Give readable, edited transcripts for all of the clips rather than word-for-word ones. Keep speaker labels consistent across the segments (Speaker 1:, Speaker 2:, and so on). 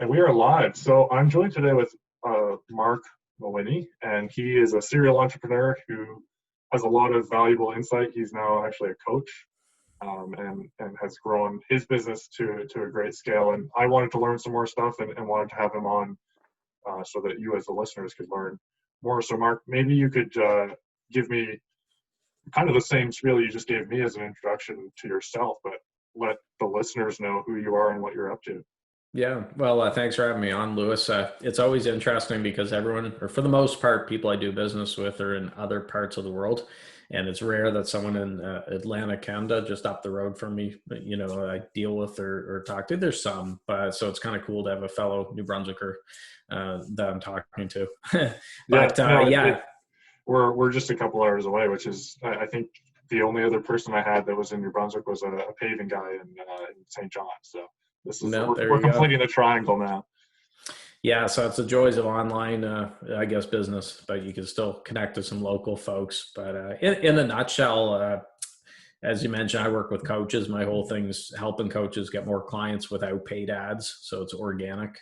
Speaker 1: And we are live. So I'm joined today with Marc Mawhinney, and he is a serial entrepreneur who has a lot of valuable insight. He's now actually a coach, and has grown his business to a great scale. And I wanted to learn some more stuff and wanted to have him on so that you as the listeners could learn more. So Marc, maybe you could give me kind of the same spiel you just gave me as an introduction to yourself, but let the listeners know who you are and what you're up to.
Speaker 2: Yeah, well, thanks for having me on, Lewis. It's always interesting because everyone, or for the most part, people I do business with are in other parts of the world. And it's rare that someone in Atlanta, Canada, just up the road from me, I deal with or talk to. There's some, but so it's kind of cool to have a fellow New Brunswicker that I'm talking to. But
Speaker 1: we're just a couple hours away, which is, I think, the only other person I had that was in New Brunswick was a paving guy in St. John. So we're completing the triangle now.
Speaker 2: Yeah, so it's the joys of online, business, but you can still connect to some local folks. But in a nutshell, as you mentioned, I work with coaches. My whole thing's helping coaches get more clients without paid ads. So it's organic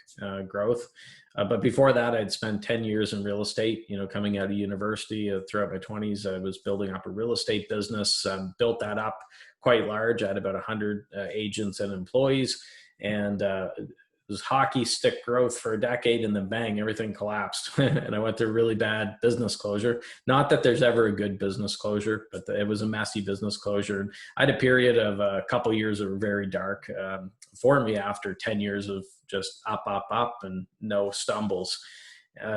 Speaker 2: growth. But before that, I'd spent 10 years in real estate, coming out of university. Throughout my 20s, I was building up a real estate business, built that up quite large. I had about 100 agents and employees. And it was hockey stick growth for a decade, and then bang, everything collapsed. And I went through a really bad business closure. Not that there's ever a good business closure, but it was a messy business closure. And I had a period of a couple of years that were very dark for me after 10 years of just up, and no stumbles.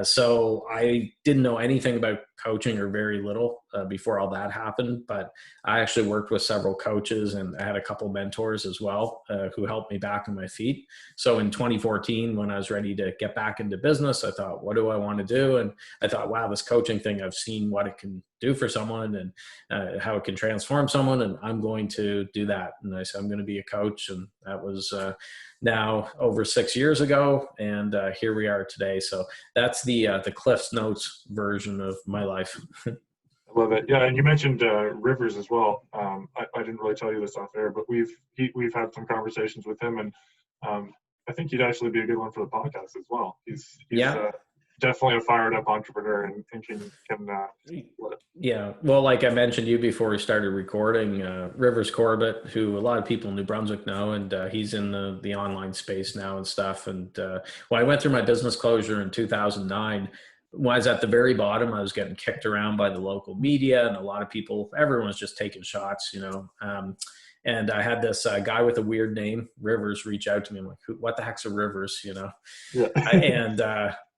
Speaker 2: So I didn't know anything about coaching, or very little, before all that happened. But I actually worked with several coaches, and I had a couple mentors as well who helped me back on my feet. So in 2014, when I was ready to get back into business, I thought, what do I want to do? And I thought, wow, this coaching thing, I've seen what it can do for someone and how it can transform someone. And I'm going to do that. And I said, I'm going to be a coach. And that was now over 6 years ago. And here we are today. So that's the Cliff's Notes version of my life.
Speaker 1: I love it. Yeah, and you mentioned Rivers as well. I didn't really tell you this off air, but we've had some conversations with him, and I think he'd actually be a good one for the podcast as well. He's definitely a fired up entrepreneur and can
Speaker 2: Yeah. Well, like I mentioned you before we started recording, Rivers Corbett, who a lot of people in New Brunswick know, and he's in the online space now and stuff. And I went through my business closure in 2009. When I was at the very bottom, I was getting kicked around by the local media, and a lot of people, everyone was just taking shots, and I had this guy with a weird name, Rivers, reach out to me. I'm like, what the heck's a Rivers,
Speaker 1: Yeah.
Speaker 2: And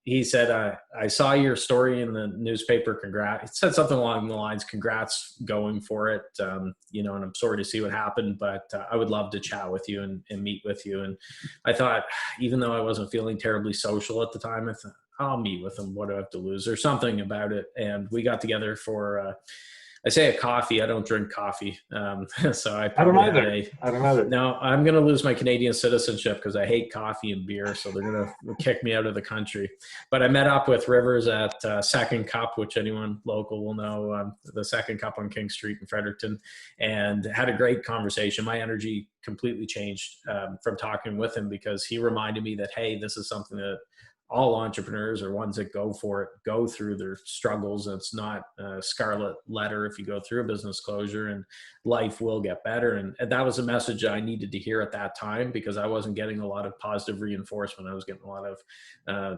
Speaker 2: he said, I saw your story in the newspaper. Congrats. It said something along the lines, congrats going for it. And I'm sorry to see what happened, but I would love to chat with you and meet with you. And I thought, even though I wasn't feeling terribly social at the time, I thought, I'll meet with him. What do I have to lose? Or something about it. And we got together for, I say a coffee. I don't drink coffee. So I
Speaker 1: don't either.
Speaker 2: No, I'm going to lose my Canadian citizenship because I hate coffee and beer. So they're going to kick me out of the country. But I met up with Rivers at Second Cup, which anyone local will know, the Second Cup on King Street in Fredericton, and had a great conversation. My energy completely changed from talking with him, because he reminded me that, hey, this is something that all entrepreneurs, or ones that go for it, go through their struggles. And it's not a scarlet letter if you go through a business closure, and life will get better. And that was a message I needed to hear at that time, because I wasn't getting a lot of positive reinforcement. I was getting a lot of,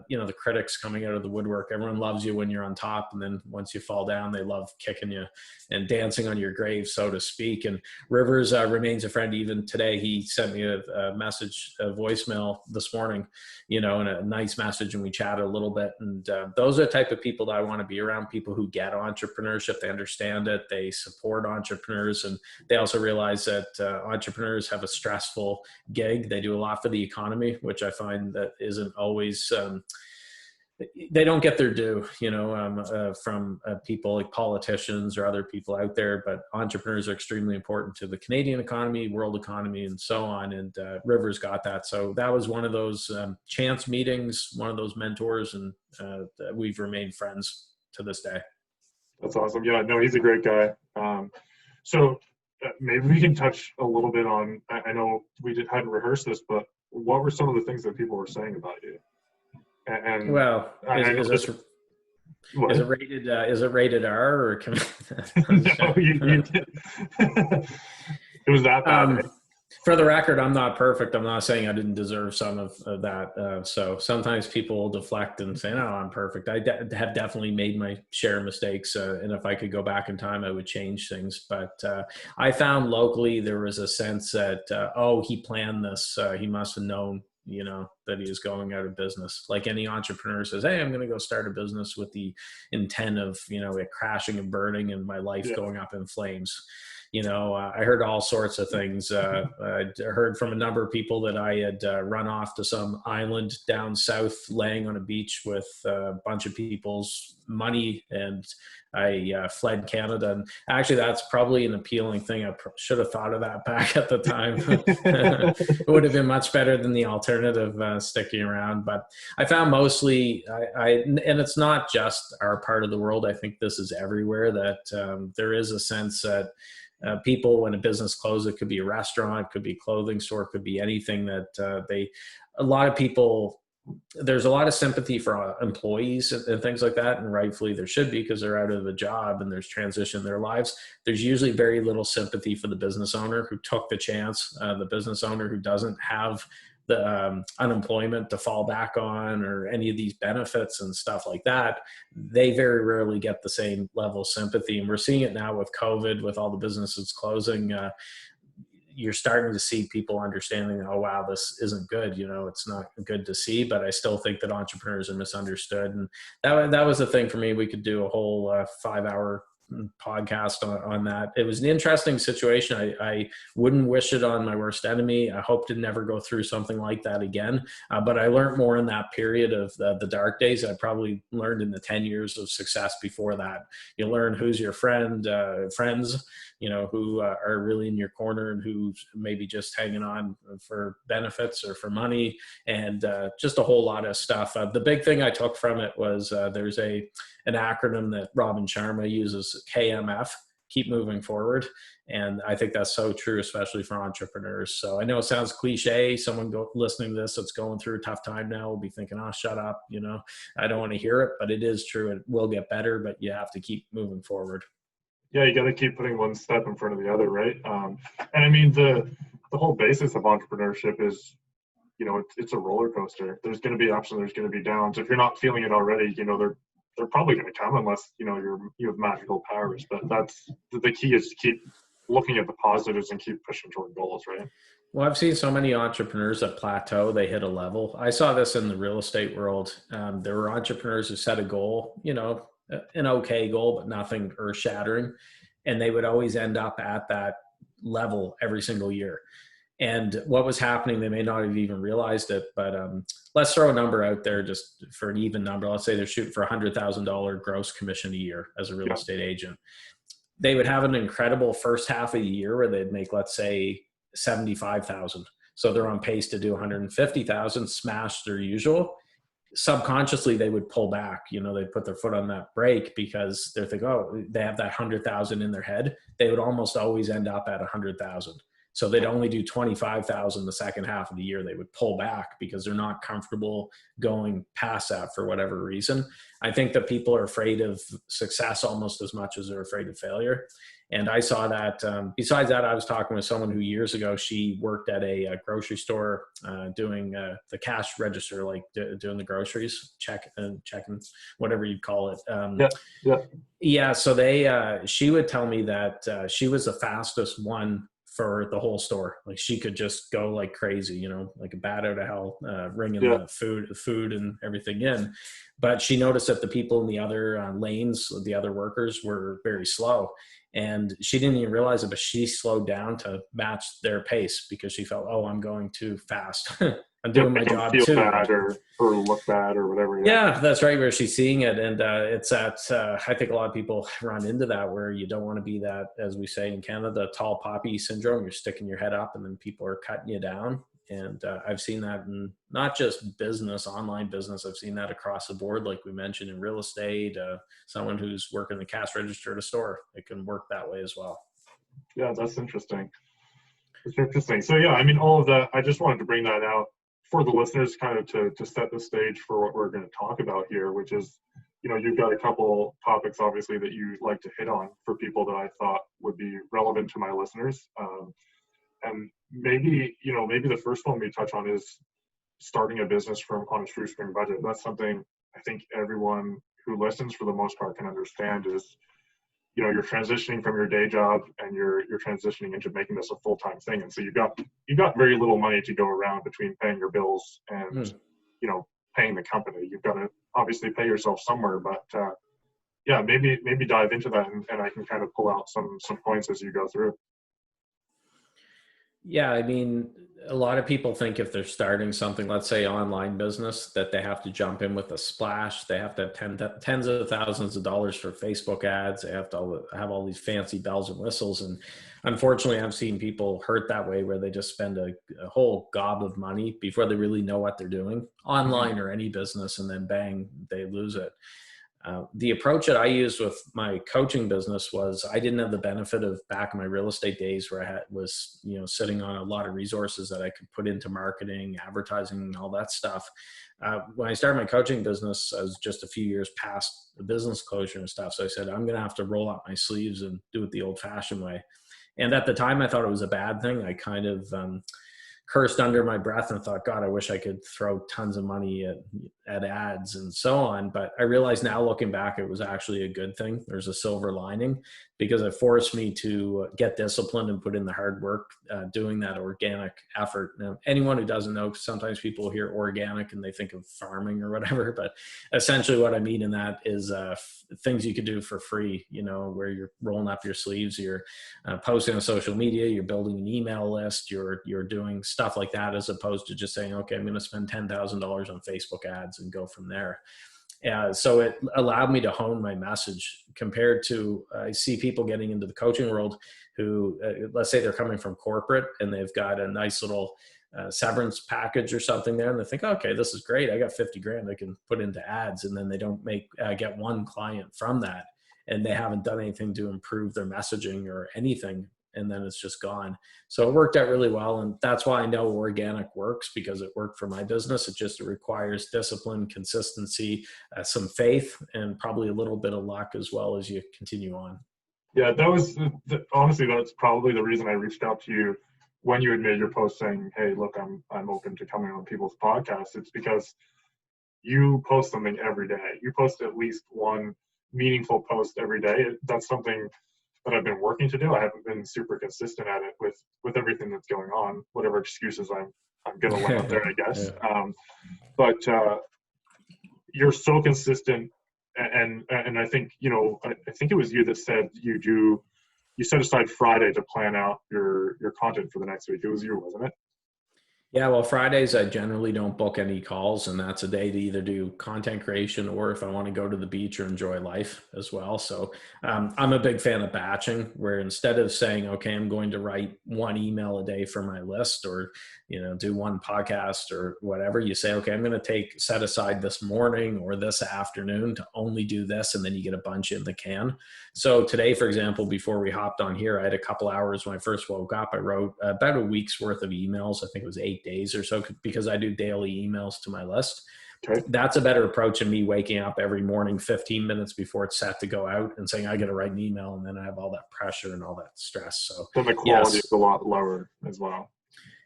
Speaker 2: the critics coming out of the woodwork. Everyone loves you when you're on top, and then once you fall down, they love kicking you and dancing on your grave, so to speak. And Rivers remains a friend even today. He sent me a message, a voicemail this morning, and a nice message, and we chatted a little bit. And those are the type of people that I want to be around, people who get entrepreneurship, they understand it, they support entrepreneurs, and they also realize that entrepreneurs have a stressful gig. They do a lot for the economy, which I find that isn't always they don't get their due, from people like politicians or other people out there. But entrepreneurs are extremely important to the Canadian economy, world economy, and so on. And Rivers got that. So that was one of those chance meetings, one of those mentors, and we've remained friends to this day.
Speaker 1: That's awesome. Yeah, no, he's a great guy. So maybe we can touch a little bit on, I know we hadn't rehearsed this, but what were some of the things that people were saying about you? And
Speaker 2: Well,
Speaker 1: I know this.
Speaker 2: is it rated? Is it rated R or?
Speaker 1: No, you did. It was that bad.
Speaker 2: For the record, I'm not perfect. I'm not saying I didn't deserve some of that. So sometimes people will deflect and say, no, I'm perfect. I have definitely made my share of mistakes. And if I could go back in time, I would change things. But I found locally there was a sense that, oh, he planned this. He must have known, that he was going out of business. Like any entrepreneur says, hey, I'm going to go start a business with the intent of, it crashing and burning and my life going up in flames. I heard all sorts of things. I heard from a number of people that I had run off to some island down south, laying on a beach with a bunch of people's money, and I fled Canada. And actually, that's probably an appealing thing. I should have thought of that back at the time. It would have been much better than the alternative, sticking around. But I found mostly, and it's not just our part of the world. I think this is everywhere, that there is a sense that people, when a business closes, it could be a restaurant, it could be a clothing store, it could be anything, that a lot of people, there's a lot of sympathy for employees and things like that. And rightfully there should be, because they're out of a job and there's transition in their lives. There's usually very little sympathy for the business owner who took the chance, the business owner who doesn't have the unemployment to fall back on, or any of these benefits and stuff like that. They very rarely get the same level of sympathy. And we're seeing it now with COVID, with all the businesses closing. You're starting to see people understanding, oh, wow, this isn't good. It's not good to see, but I still think that entrepreneurs are misunderstood. And that was the thing for me. We could do a whole 5-hour podcast on that. It was an interesting situation. I wouldn't wish it on my worst enemy. I hope to never go through something like that again. But I learned more in that period of the dark days. I probably learned in the 10 years of success before that. You learn who's your friends, who are really in your corner, and who's maybe just hanging on for benefits or for money, and just a whole lot of stuff. The big thing I took from it was there's an acronym that Robin Sharma uses, KMF, keep moving forward. And I think that's so true, especially for entrepreneurs. So I know it sounds cliche. Someone listening to this that's going through a tough time now will be thinking, oh, shut up. I don't want to hear it, but it is true. It will get better, but you have to keep moving forward.
Speaker 1: Yeah, you got to keep putting one step in front of the other, right? And I mean, the whole basis of entrepreneurship is, it's a roller coaster. There's going to be ups and there's going to be downs. If you're not feeling it already, they're probably going to come, unless you have magical powers. But that's the key, is to keep looking at the positives and keep pushing toward goals, right?
Speaker 2: Well, I've seen so many entrepreneurs that plateau, they hit a level. I saw this in the real estate world. There were entrepreneurs who set a goal, an okay goal, but nothing earth shattering. And they would always end up at that level every single year. And what was happening, they may not have even realized it, but let's throw a number out there just for an even number. Let's say they're shooting for $100,000 gross commission a year as a real estate agent. They would have an incredible first half of the year where they'd make, let's say, 75,000. So they're on pace to do 150,000, smash their usual. Subconsciously, they would pull back. They'd put their foot on that brake, because they're thinking, oh, they have that 100,000 in their head. They would almost always end up at 100,000. So they'd only do 25,000 the second half of the year. They would pull back because they're not comfortable going past that for whatever reason. I think that people are afraid of success almost as much as they're afraid of failure. And I saw that. Besides that, I was talking with someone who years ago, she worked at a grocery store doing the cash register, like doing the groceries, checking, whatever you call it. Yeah. So she would tell me that she was the fastest one for the whole store. Like, she could just go like crazy, like a bat out of hell, ringing the food and everything in. But she noticed that the people in the other lanes, the other workers, were very slow. And she didn't even realize it, but she slowed down to match their pace, because she felt, oh, I'm going too fast. I'm doing my job
Speaker 1: feel
Speaker 2: too.
Speaker 1: Bad or look bad or whatever.
Speaker 2: Yeah, that's right. Where she's seeing it. And it's that, I think a lot of people run into that, where you don't want to be that, as we say in Canada, tall poppy syndrome. You're sticking your head up and then people are cutting you down. And I've seen that in not just business, online business. I've seen that across the board, like we mentioned, in real estate. Someone who's working the cash register at a store, it can work that way as well.
Speaker 1: Yeah, that's interesting. It's interesting. So yeah, I mean, all of that, I just wanted to bring that out for the listeners, kind of to set the stage for what we're going to talk about here, which is, you've got a couple topics obviously that you like to hit on for people that I thought would be relevant to my listeners. And maybe the first one we touch on is starting a business on a shoestring budget. That's something I think everyone who listens for the most part can understand is, you're transitioning from your day job and you're transitioning into making this a full-time thing. And so you've got very little money to go around between paying your bills and, paying the company. You've got to obviously pay yourself somewhere, but yeah, maybe dive into that and I can kind of pull out some points as you go through.
Speaker 2: Yeah, I mean, a lot of people think if they're starting something, let's say online business, that they have to jump in with a splash. They have to have tens of thousands of dollars for Facebook ads. They have to have all these fancy bells and whistles. And unfortunately, I've seen people hurt that way, where they just spend a whole gob of money before they really know what they're doing, online or any business, and then bang, they lose it. The approach that I used with my coaching business was I didn't have the benefit of back in my real estate days where I was sitting on a lot of resources that I could put into marketing, advertising, and all that stuff. When I started my coaching business, I was just a few years past the business closure and stuff. So I said, I'm going to have to roll up my sleeves and do it the old fashioned way. And at the time I thought it was a bad thing. I kind of cursed under my breath and thought, God, I wish I could throw tons of money at ads and so on. But I realize now, looking back, it was actually a good thing. There's a silver lining, because it forced me to get disciplined and put in the hard work doing that organic effort. Now, anyone who doesn't know, sometimes people hear organic and they think of farming or whatever, but essentially what I mean in that is things you could do for free, where you're rolling up your sleeves, you're posting on social media, you're building an email list, you're doing stuff like that, as opposed to just saying, okay, I'm going to spend $10,000 on Facebook ads and go from there. So it allowed me to hone my message compared to, I see people getting into the coaching world who, let's say they're coming from corporate and they've got a nice little severance package or something there. And they think, okay, this is great. I got 50 grand I can put into ads. And then they don't get one client from that. And they haven't done anything to improve their messaging or anything. And then it's just gone. So it worked out really well. And that's why I know organic works, because it worked for my business. It requires discipline, consistency, some faith, and probably a little bit of luck as well as you continue on.
Speaker 1: Yeah, that was honestly, that's probably the reason I reached out to you when you had made your post saying, hey, look, I'm open to coming on people's podcasts. It's because you post something every day. You post at least one meaningful post every day. That's something that I've been working to do. I haven't been super consistent at it with everything that's going on, whatever excuses I'm going to let out there, I guess.
Speaker 2: Yeah.
Speaker 1: But you're so consistent, and I think I think it was you that said you set aside Friday to plan out your content for the next week. It was you, wasn't it?
Speaker 2: Yeah, well, Fridays, I generally don't book any calls, and that's a day to either do content creation or if I want to go to the beach or enjoy life as well. So I'm a big fan of batching, where instead of saying, okay, I'm going to write one email a day for my list, or, do one podcast or whatever, you say, okay, I'm going to set aside this morning or this afternoon to only do this. And then you get a bunch in the can. So today, for example, before we hopped on here, I had a couple hours when I first woke up. I wrote about a week's worth of emails. I think it was 8 days or so, because I do daily emails to my list. Okay. That's a better approach than me waking up every morning 15 minutes before it's set to go out and saying I got to write an email, and then I have all that pressure and all that stress. So
Speaker 1: the quality is a lot lower as well.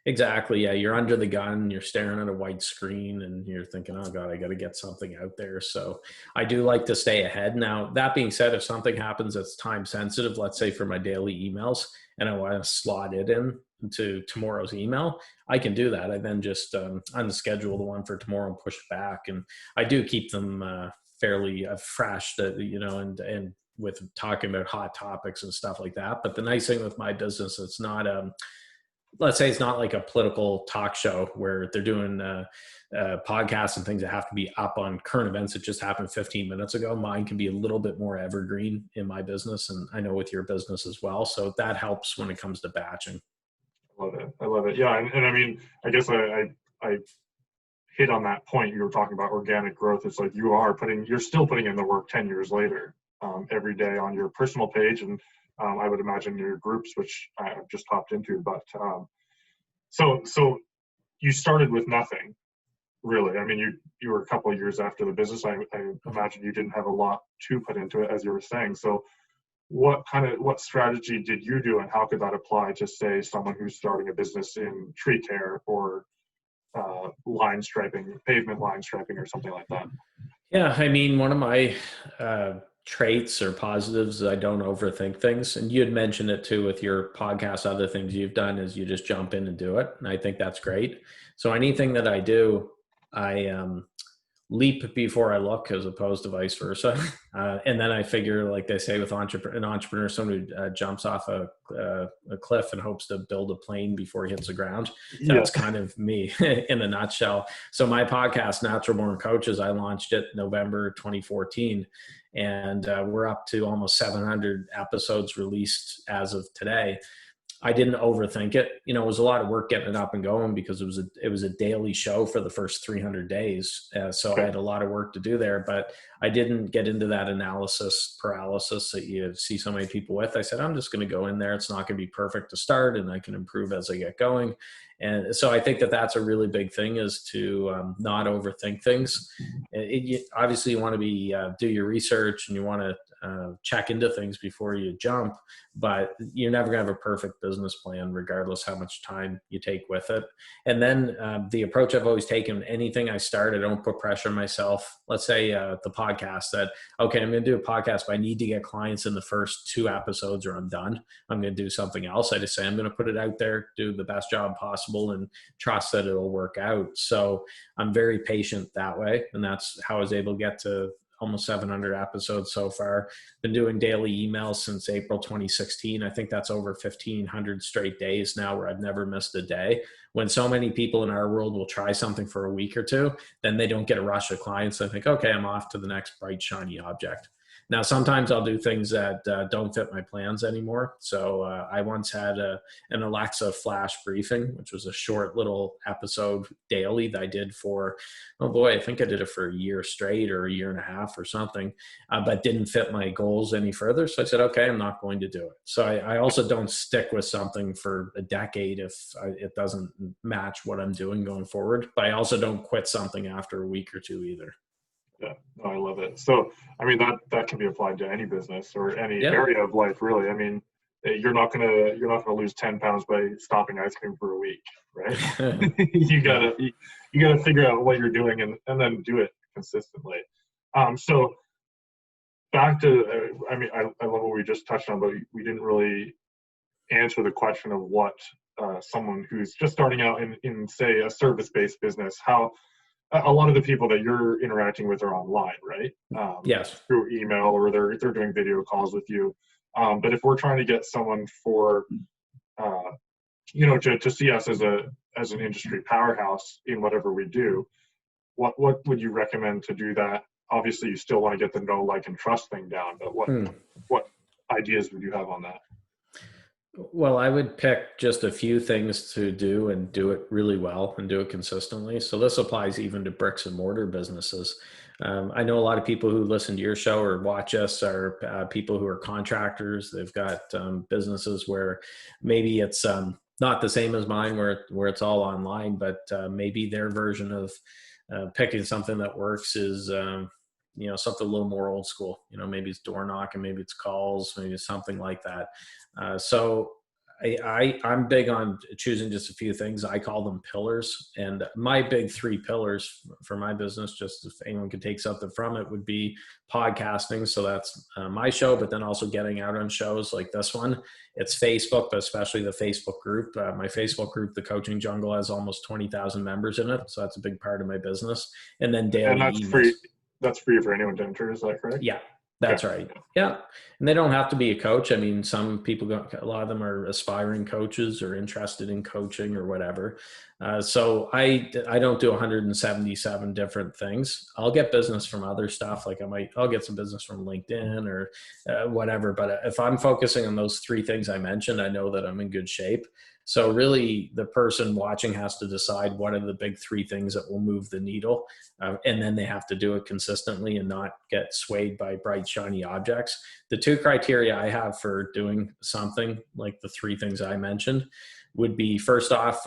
Speaker 2: Exactly. Yeah. You're under the gun, you're staring at a white screen, and you're thinking, oh God, I got to get something out there. So I do like to stay ahead. Now, that being said, if something happens that's time sensitive, let's say for my daily emails, and I want to slot it in to tomorrow's email, I can do that. I then just unschedule the one for tomorrow and push it back. And I do keep them fairly fresh, and with talking about hot topics and stuff like that. But the nice thing with my business, it's not let's say it's not like a political talk show where they're doing podcasts and things that have to be up on current events that just happened 15 minutes ago. Mine can be a little bit more evergreen in my business, and I know with your business as well. So that helps when it comes to batching.
Speaker 1: I love it. Yeah. And I mean, I guess I hit on that point. You were talking about organic growth. It's like you're still putting in the work 10 years later, every day on your personal page. And I would imagine your groups, which I've just hopped into, but so you started with nothing, really. I mean, you were a couple of years after the business. I imagine you didn't have a lot to put into it, as you were saying. So what strategy did you do, and how could that apply to, say, someone who's starting a business in tree care or line striping, pavement line striping, or something like that?
Speaker 2: Yeah, I mean, one of my traits or positives is I don't overthink things. And you had mentioned it too with your podcast. Other things you've done is you just jump in and do it. And I think that's great. So anything that I do, I leap before I look, as opposed to vice versa. And then I figure, like they say with an entrepreneur, someone who jumps off a cliff and hopes to build a plane before he hits the ground. That's kind of me in a nutshell. So my podcast, Natural Born Coaches, I launched it November 2014. And we're up to almost 700 episodes released as of today. I didn't overthink it. You know, it was a lot of work getting it up and going because it was a daily show for the first 300 days. So I had a lot of work to do there, but I didn't get into that analysis paralysis that you see so many people with. I said, I'm just going to go in there. It's not going to be perfect to start, and I can improve as I get going. And so I think that that's a really big thing, is to not overthink things. Obviously you want to be, do your research, and you want to check into things before you jump, but you're never going to have a perfect business plan, regardless how much time you take with it. And then the approach I've always taken, anything I start, I don't put pressure on myself. Let's say the podcast, that, okay, I'm going to do a podcast, but I need to get clients in the first 2 episodes or I'm done. I'm going to do something else. I just say, I'm going to put it out there, do the best job possible, and trust that it'll work out. So I'm very patient that way. And that's how I was able to get to almost 700 episodes so far. Been doing daily emails since April 2016. I think that's over 1,500 straight days now where I've never missed a day. When so many people in our world will try something for a week or 2, then they don't get a rush of clients. I think, okay, I'm off to the next bright, shiny object. Now, sometimes I'll do things that don't fit my plans anymore. So I once had an Alexa flash briefing, which was a short little episode daily that I did for, oh boy, I think I did it for a year straight or a year and a half or something, but didn't fit my goals any further. So I said, okay, I'm not going to do it. So I also don't stick with something for a decade if it doesn't match what I'm doing going forward. But I also don't quit something after a week or 2 either.
Speaker 1: Yeah, no, I love it. So, I mean, that can be applied to any business or any area of life, really. I mean, you're not gonna lose 10 pounds by stopping ice cream for a week, right? you gotta figure out what you're doing and then do it consistently. So back to, I mean, I love what we just touched on, but we didn't really answer the question of what someone who's just starting out in say a service-based business, how a lot of the people that you're interacting with are online, right?
Speaker 2: Yes.
Speaker 1: Through email, or they're doing video calls with you. But if we're trying to get someone for, to see us as an industry powerhouse in whatever we do, what would you recommend to do that? Obviously, you still want to get the know, like, and trust thing down, but what ideas would you have on that?
Speaker 2: Well, I would pick just a few things to do and do it really well and do it consistently. So this applies even to bricks and mortar businesses. I know a lot of people who listen to your show or watch us are people who are contractors. They've got businesses where maybe it's not the same as mine where it's all online, but maybe their version of picking something that works is something a little more old school. Maybe it's door knocking, maybe it's calls, maybe it's something like that. So I'm big on choosing just a few things. I call them pillars. And my big 3 pillars for my business, just if anyone could take something from it, would be podcasting. So that's my show, but then also getting out on shows like this one. It's Facebook, but especially the Facebook group. My Facebook group, The Coaching Jungle, has almost 20,000 members in it. So that's a big part of my business. And then daily emails.
Speaker 1: Free. That's free for anyone to enter. Is that correct?
Speaker 2: Yeah. That's right. Yeah. And they don't have to be a coach. I mean, some people, a lot of them are aspiring coaches or interested in coaching or whatever. So I don't do 177 different things. I'll get business from other stuff. Like I'll get some business from LinkedIn or whatever. But if I'm focusing on those 3 things I mentioned, I know that I'm in good shape. So really the person watching has to decide what are the big 3 things that will move the needle. And then they have to do it consistently and not get swayed by bright, shiny objects. The 2 criteria I have for doing something like the 3 things I mentioned, would be, first off,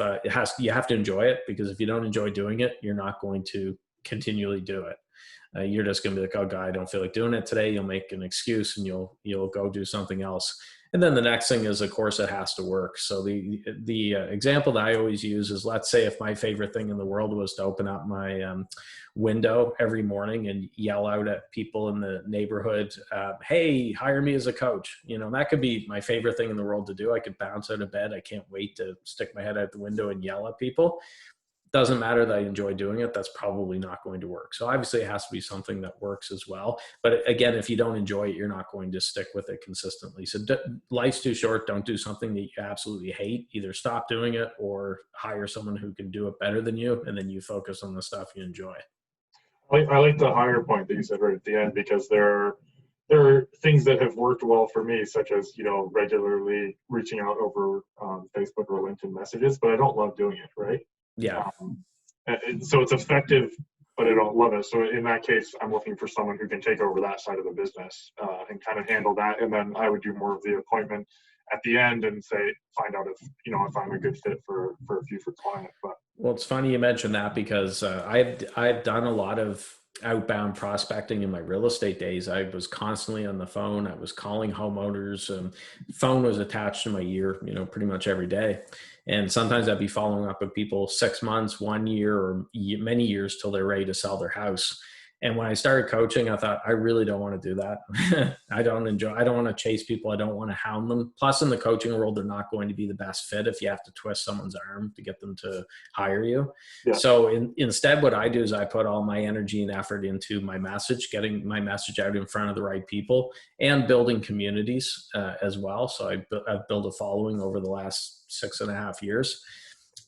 Speaker 2: you have to enjoy it, because if you don't enjoy doing it, you're not going to continually do it. You're just going to be like, oh God, I don't feel like doing it today. You'll make an excuse and you'll go do something else. And then the next thing is, of course, it has to work. So the example that I always use is, let's say if my favorite thing in the world was to open up my window every morning and yell out at people in the neighborhood, hey, hire me as a coach. That could be my favorite thing in the world to do. I could bounce out of bed. I can't wait to stick my head out the window and yell at people. Doesn't matter that I enjoy doing it. That's probably not going to work. So obviously it has to be something that works as well. But again, if you don't enjoy it, you're not going to stick with it consistently. So life's too short. Don't do something that you absolutely hate. Either stop doing it or hire someone who can do it better than you. And then you focus on the stuff you enjoy.
Speaker 1: I like the higher point that you said right at the end, because there are things that have worked well for me, such as, regularly reaching out over Facebook or LinkedIn messages, but I don't love doing it, right?
Speaker 2: Yeah.
Speaker 1: So it's effective, but I don't love it. So in that case, I'm looking for someone who can take over that side of the business and kind of handle that. And then I would do more of the appointment at the end and find out if I'm a good fit for a future client. But
Speaker 2: well, it's funny you mentioned that, because I've done a lot of outbound prospecting in my real estate days. I was constantly on the phone. I was calling homeowners, and phone was attached to my ear, pretty much every day. And sometimes I'd be following up with people 6 months, 1 year, or many years till they're ready to sell their house. And when I started coaching, I thought, I really don't want to do that. I don't want to chase people. I don't want to hound them. Plus, in the coaching world, they're not going to be the best fit if you have to twist someone's arm to get them to hire you. Yeah. So instead, what I do is I put all my energy and effort into my message, getting my message out in front of the right people, and building communities as well. So I've built a following over the last 6.5 years.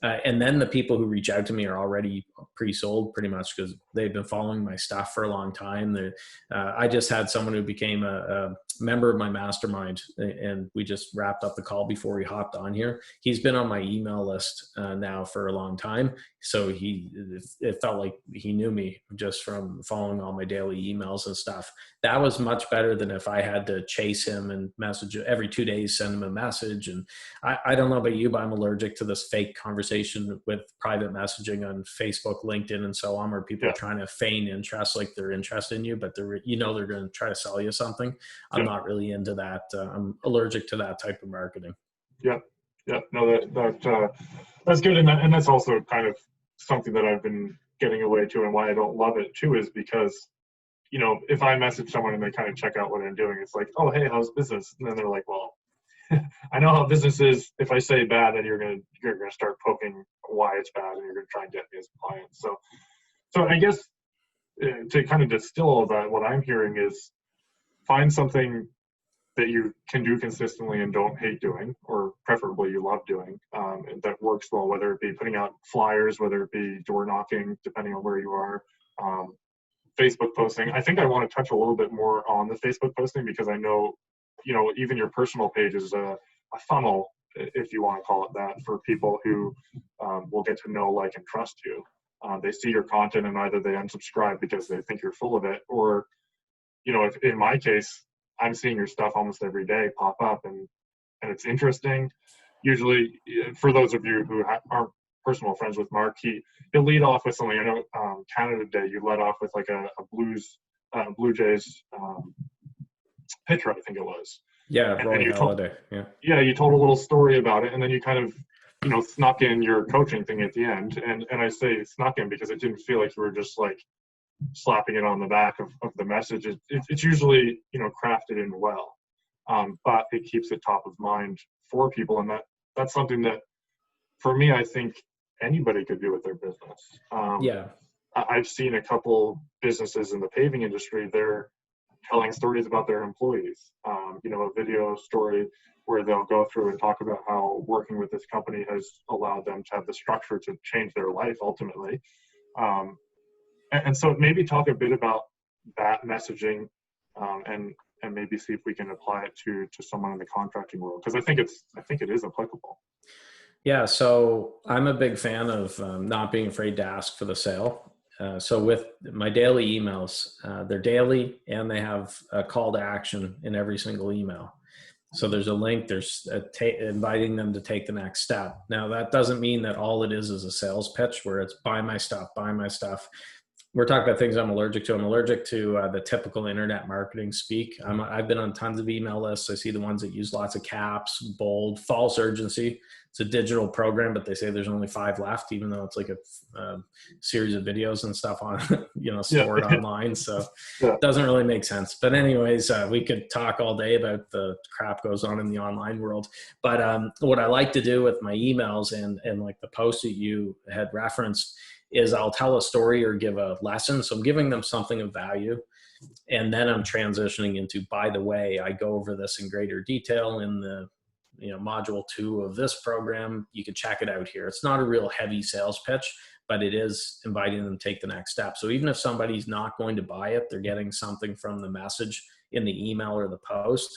Speaker 2: And then the people who reach out to me are already pre-sold pretty much, because they've been following my stuff for a long time. I just had someone who became a member of my mastermind, and we just wrapped up the call before we hopped on here. He's been on my email list now for a long time. So it felt like he knew me just from following all my daily emails and stuff. That was much better than if I had to chase him and message every 2 days, send him a message. And I don't know about you, but I'm allergic to this fake conversation with private messaging on Facebook, LinkedIn, and so on, where people are trying to feign interest, like they're interested in you, but they're going to try to sell you something. I'm not really into that. I'm allergic to that type of marketing.
Speaker 1: Yeah. No, that's good. And that's also kind of something that I've been getting away to, and why I don't love it too, is because, if I message someone and they kind of check out what I'm doing, it's like, oh, hey, how's business? And then they're like, well, I know how business is. If I say bad, then you're gonna start poking why it's bad, and you're gonna try and get me as a client. So I guess to kind of distill all that, what I'm hearing is find something that you can do consistently and don't hate doing, or preferably you love doing, and that works well, whether it be putting out flyers, whether it be door knocking, depending on where you are, Facebook posting. I think I want to touch a little bit more on the Facebook posting, because I know, even your personal page is a funnel, if you want to call it that, for people who will get to know, like, and trust you. They see your content and either they unsubscribe because they think you're full of it, or, if in my case, I'm seeing your stuff almost every day pop up, and it's interesting. Usually, for those of you who aren't personal friends with Marc, he'll lead off with something. I know Canada Day, you led off with like a Blue Jays pitcher, I think it was.
Speaker 2: Yeah, Roy Halladay.
Speaker 1: Yeah, you told a little story about it, and then you kind of, snuck in your coaching thing at the end. And I say snuck in because it didn't feel like you were just like slapping it on the back of the message. It's usually, crafted in well, but it keeps it top of mind for people. And that's something that, for me, I think anybody could do with their business. I've seen a couple businesses in the paving industry, they're telling stories about their employees, a video story where they'll go through and talk about how working with this company has allowed them to have the structure to change their life ultimately. And so maybe talk a bit about that messaging, and maybe see if we can apply it to someone in the contracting world, because I think it is applicable.
Speaker 2: Yeah, so I'm a big fan of not being afraid to ask for the sale. So with my daily emails, they're daily, and they have a call to action in every single email. So there's a link, there's inviting them to take the next step. Now that doesn't mean that all it is a sales pitch where it's buy my stuff, buy my stuff. We're talking about things I'm allergic to. I'm allergic to the typical internet marketing speak. I've been on tons of email lists. I see the ones that use lots of caps, bold, false urgency. It's a digital program, but they say there's only 5 left, even though it's like a series of videos and stuff on, stored online. So it doesn't really make sense. But anyways, we could talk all day about the crap goes on in the online world. But what I like to do with my emails and like the post that you had referenced is I'll tell a story or give a lesson. So I'm giving them something of value. And then I'm transitioning into, by the way, I go over this in greater detail in the module 2 of this program. You can check it out here. It's not a real heavy sales pitch, but it is inviting them to take the next step. So even if somebody's not going to buy it, they're getting something from the message in the email or the post.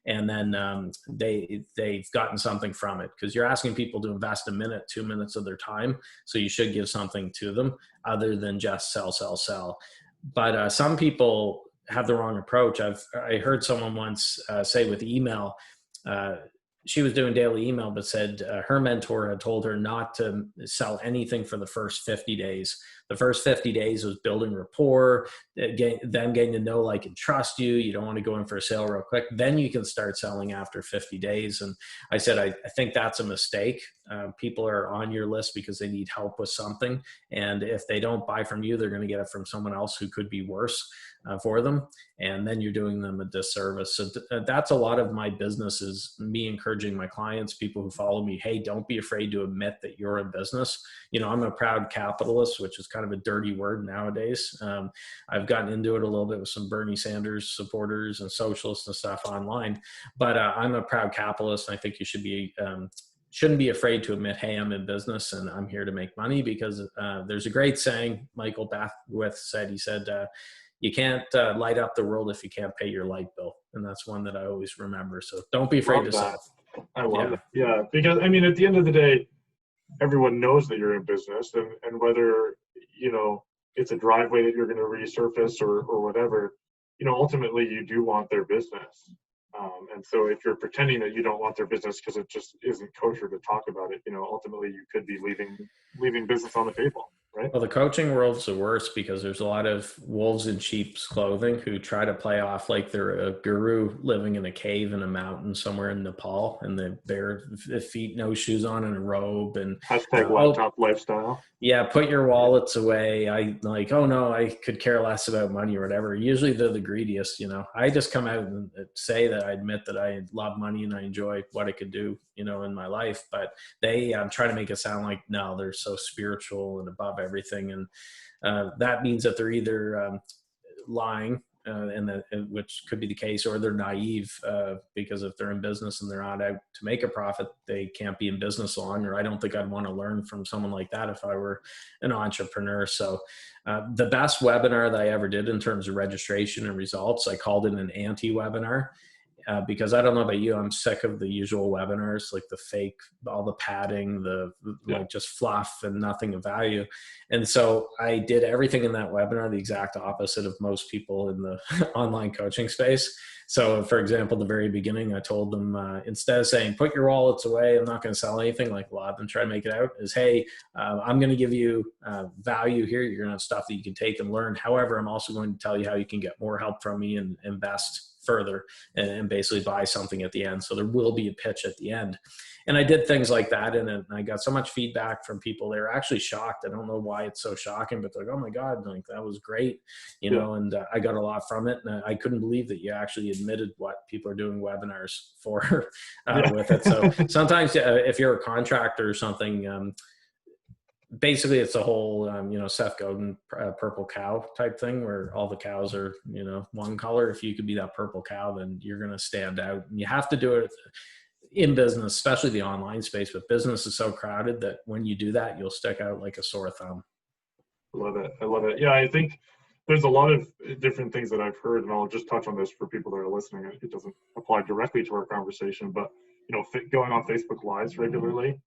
Speaker 2: And then they've gotten something from it, because you're asking people to invest a minute, 2 minutes of their time. So you should give something to them other than just sell, sell, sell. But some people have the wrong approach. I heard someone once say with email, she was doing daily email, but said her mentor had told her not to sell anything for the first 50 days. The first 50 days was building rapport, them getting to know, like, and trust you. You don't want to go in for a sale real quick. Then you can start selling after 50 days. And I said, I think that's a mistake. People are on your list because they need help with something. And if they don't buy from you, they're going to get it from someone else who could be worse for them. And then you're doing them a disservice. So that's a lot of my business, is me encouraging my clients, people who follow me, hey, don't be afraid to admit that you're in business. I'm a proud capitalist, which is kind of a dirty word nowadays. I've gotten into it a little bit with some Bernie Sanders supporters and socialists and stuff online, but I'm a proud capitalist. And I think you shouldn't be afraid to admit, hey, I'm in business and I'm here to make money, because there's a great saying Michael Beckwith said. He said, you can't light up the world if you can't pay your light bill. And that's one that I always remember. So don't be afraid to sell.
Speaker 1: I love that. Yeah, because at the end of the day, everyone knows that you're in business, and whether, it's a driveway that you're going to resurface or whatever, ultimately you do want their business. And so if you're pretending that you don't want their business because it just isn't kosher to talk about it, ultimately you could be leaving business on the table, right?
Speaker 2: Well, the coaching world's the worst, because there's a lot of wolves in sheep's clothing who try to play off like they're a guru living in a cave in a mountain somewhere in Nepal, and the bare feet, no shoes on, and a robe, and
Speaker 1: laptop lifestyle.
Speaker 2: Yeah, put your wallets away. I like, oh no, I could care less about money or whatever. Usually they're the greediest, I just come out and say that I admit that I love money and I enjoy what it could do, in my life. But they try to make it sound like, no, they're so spiritual and above everything. And that means that they're either lying, which could be the case, or they're naive, because if they're in business and they're not out to make a profit, they can't be in business long. Or I don't think I'd want to learn from someone like that if I were an entrepreneur. So the best webinar that I ever did in terms of registration and results, I called it an anti-webinar. Because I don't know about you, I'm sick of the usual webinars, like the fake, all the padding, like just fluff and nothing of value. And so I did everything in that webinar the exact opposite of most people in the online coaching space. So for example, the very beginning, I told them, instead of saying, put your wallets away, I'm not going to sell anything, like a lot of them try to make it out, is, hey, I'm going to give you value here. You're going to have stuff that you can take and learn. However, I'm also going to tell you how you can get more help from me and invest further and basically buy something at the end. So there will be a pitch at the end. And I did things like that. And I got so much feedback from people. They were actually shocked. I don't know why it's so shocking, but they're like, oh my God, like that was great. And I got a lot from it. And I couldn't believe that you actually admitted what people are doing webinars for with it. So sometimes if you're a contractor or something, basically it's a whole, Seth Godin, purple cow type thing, where all the cows are, one color. If you could be that purple cow, then you're going to stand out. And you have to do it in business, especially the online space. But business is so crowded that when you do that, you'll stick out like a sore thumb.
Speaker 1: I love it. Yeah, I think there's a lot of different things that I've heard, and I'll just touch on this for people that are listening. It doesn't apply directly to our conversation, but going on Facebook Lives regularly,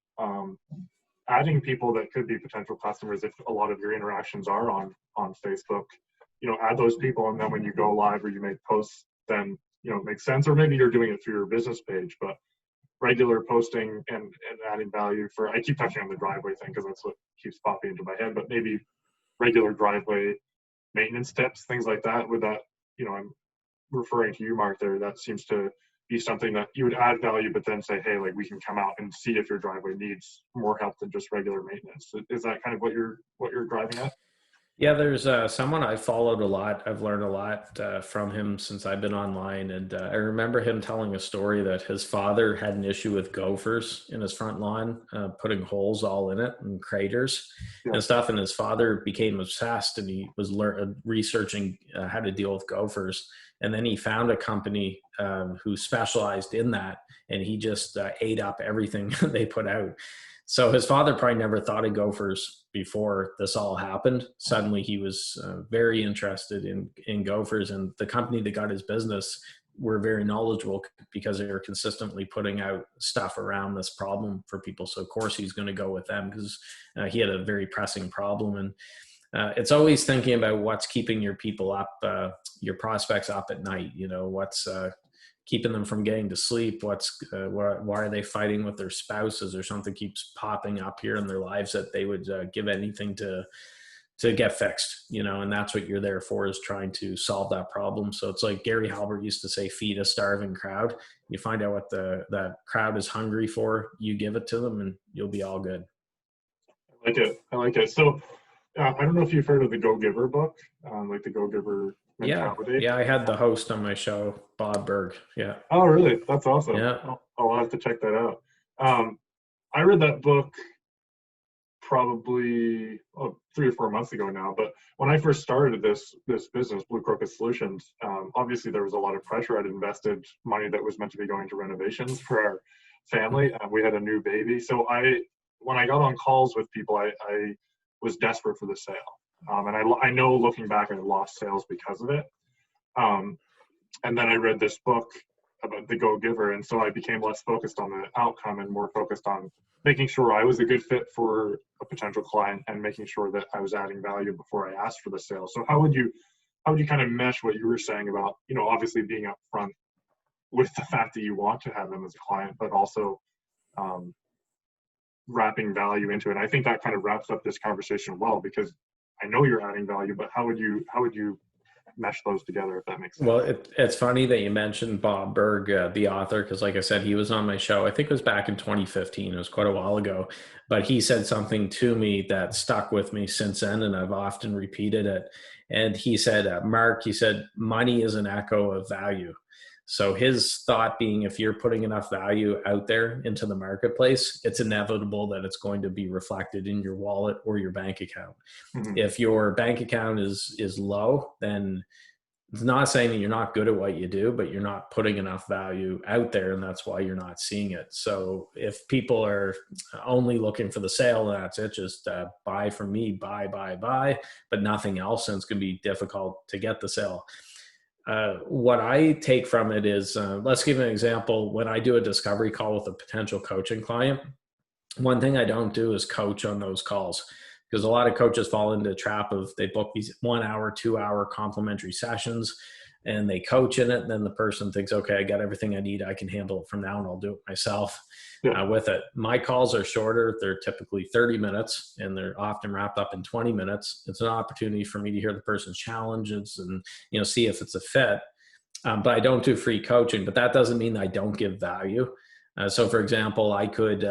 Speaker 1: adding people that could be potential customers if a lot of your interactions are on Facebook, add those people, and then when you go live or you make posts, then makes sense, or maybe you're doing it through your business page, but regular posting and adding value for, I keep touching on the driveway thing because that's what keeps popping into my head, but maybe regular driveway maintenance tips, things like that. With that, I'm referring to you, Marc, there, that seems to be something that you would add value, but then say, hey, like, we can come out and see if your driveway needs more help than just regular maintenance. Is that kind of what you're driving at?
Speaker 2: Yeah, there's someone I followed a lot. I've learned a lot from him since I've been online. And I remember him telling a story that his father had an issue with gophers in his front lawn, putting holes all in it and craters and stuff. And his father became obsessed, and he was researching how to deal with gophers. And then he found a company who specialized in that, and he just ate up everything they put out. So his father probably never thought of gophers before this all happened. Suddenly he was very interested in gophers, and the company that got his business were very knowledgeable because they were consistently putting out stuff around this problem for people. So of course he's going to go with them because he had a very pressing problem. And it's always thinking about what's keeping your people up, your prospects up at night, what's keeping them from getting to sleep, why are they fighting with their spouses, or something keeps popping up here in their lives that they would give anything to get fixed, and that's what you're there for, is trying to solve that problem. So it's like Gary Halbert used to say, feed a starving crowd. You find out what that crowd is hungry for, you give it to them, and you'll be all good.
Speaker 1: I like it. So I don't know if you've heard of the Go Giver book, like the Go Giver mentality.
Speaker 2: Yeah, I had the host on my show, Bob Berg. Yeah.
Speaker 1: Oh, really? That's awesome.
Speaker 2: Yeah.
Speaker 1: I'll have to check that out. I read that book probably 3 or 4 months ago now, but when I first started this business, Blue Crocus Solutions, obviously there was a lot of pressure. I'd invested money that was meant to be going to renovations for our family. We had a new baby. So when I got on calls with people, I was desperate for the sale. And I know, looking back, I lost sales because of it. And then I read this book about the Go Giver, and so I became less focused on the outcome and more focused on making sure I was a good fit for a potential client and making sure that I was adding value before I asked for the sale. So how would you kind of mesh what you were saying about, obviously being upfront with the fact that you want to have them as a client, but also wrapping value into it? I think that kind of wraps up this conversation well, because I know you're adding value, but how would you mesh those together, if that makes sense?
Speaker 2: Well, it's funny that you mentioned Bob Berg, the author, because like I said, he was on my show. I think it was back in 2015. It was quite a while ago, but he said something to me that stuck with me since then, and I've often repeated it. And he said, Marc, he said, money is an echo of value. So his thought being, if you're putting enough value out there into the marketplace, it's inevitable that it's going to be reflected in your wallet or your bank account. Mm-hmm. If your bank account is low, then it's not saying that you're not good at what you do, but you're not putting enough value out there, and that's why you're not seeing it. So if people are only looking for the sale, that's it, just buy from me, buy, but nothing else, and it's going to be difficult to get the sale. What I take from it is, let's give an example. When I do a discovery call with a potential coaching client, one thing I don't do is coach on those calls, because a lot of coaches fall into the trap of they book these 1 hour, 2 hour complimentary sessions, and they coach in it. And then the person thinks, okay, I got everything I need. I can handle it from now, and I'll do it myself. With it. My calls are shorter. They're typically 30 minutes, and they're often wrapped up in 20 minutes. It's an opportunity for me to hear the person's challenges and, see if it's a fit. But I don't do free coaching, but that doesn't mean I don't give value. So for example, I could